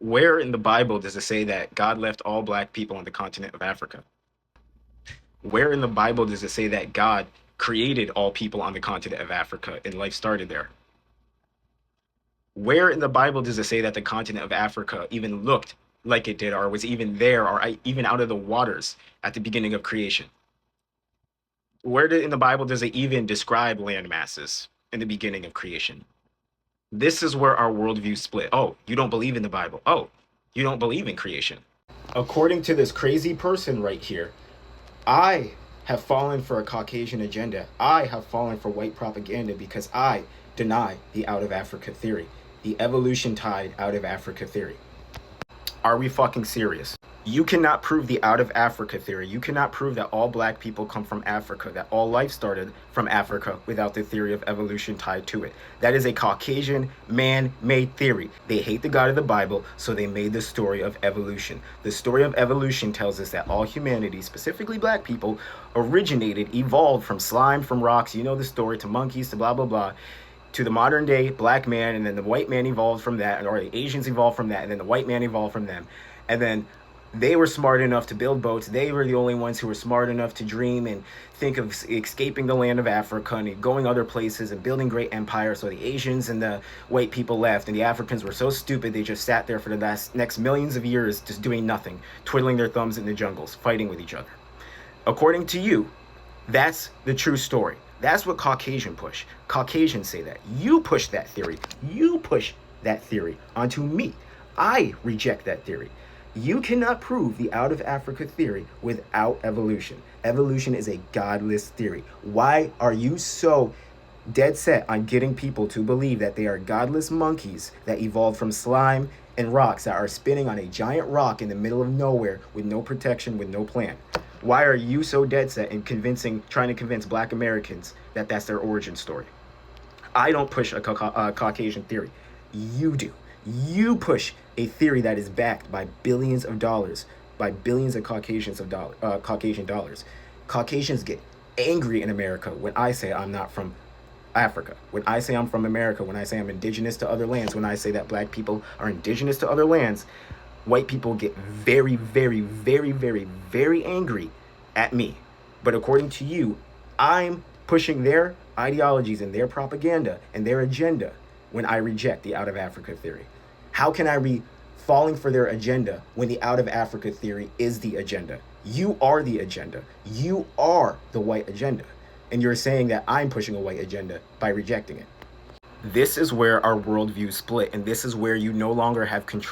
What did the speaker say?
Where in the Bible does it say that God left all black people on the continent of Africa? Where in the Bible does it say that God created all people on the continent of Africa and life started there? Where in the Bible does it say that the continent of Africa even looked like it did or was even there or even out of the waters at the beginning of creation? In the Bible does it even describe land masses in the beginning of creation? This is where our worldview split. Oh, you don't believe in the Bible. Oh, you don't believe in creation. According to this crazy person right here, I have fallen for a Caucasian agenda. I have fallen for white propaganda because I deny the out of Africa theory, the evolution tied out of Africa theory. Are we fucking serious? You cannot prove the out of Africa theory. You cannot prove that all black people come from Africa, that all life started from Africa without the theory of evolution tied to it. That is a Caucasian man-made theory. They hate the God of the Bible, so they made the story of evolution. The story of evolution tells us that all humanity, specifically black people, evolved from slime, from rocks, you know the story, to monkeys, to blah, blah, blah, to the modern day black man, and then the white man evolved from that, or the Asians evolved from that, and then the white man evolved from them. And then they were smart enough to build boats. They were the only ones who were smart enough to dream and think of escaping the land of Africa and going other places and building great empires. So the Asians and the white people left, and the Africans were so stupid they just sat there for the next millions of years just doing nothing, twiddling their thumbs in the jungles, fighting with each other. According to you, that's the true story. That's what Caucasians push. Caucasians say that. You push that theory. You push that theory onto me. I reject that theory. You cannot prove the out of Africa theory without evolution. Evolution is a godless theory. Why are you so dead set on getting people to believe that they are godless monkeys that evolved from slime and rocks that are spinning on a giant rock in the middle of nowhere with no protection, with no plan? Why are you so dead set in trying to convince black Americans that that's their origin story? I don't push a Caucasian theory. You do. You push a theory that is backed by billions of dollars, by billions of Caucasian dollars. Caucasians get angry in America when I say I'm not from Africa, when I say I'm from America, when I say I'm indigenous to other lands, when I say that black people are indigenous to other lands. White people get very, very, very, very, very angry at me. But according to you, I'm pushing their ideologies and their propaganda and their agenda when I reject the out of Africa theory. How can I be falling for their agenda when the out of Africa theory is the agenda? You are the agenda. You are the white agenda. And you're saying that I'm pushing a white agenda by rejecting it. This is where our worldview split, and this is where you no longer have control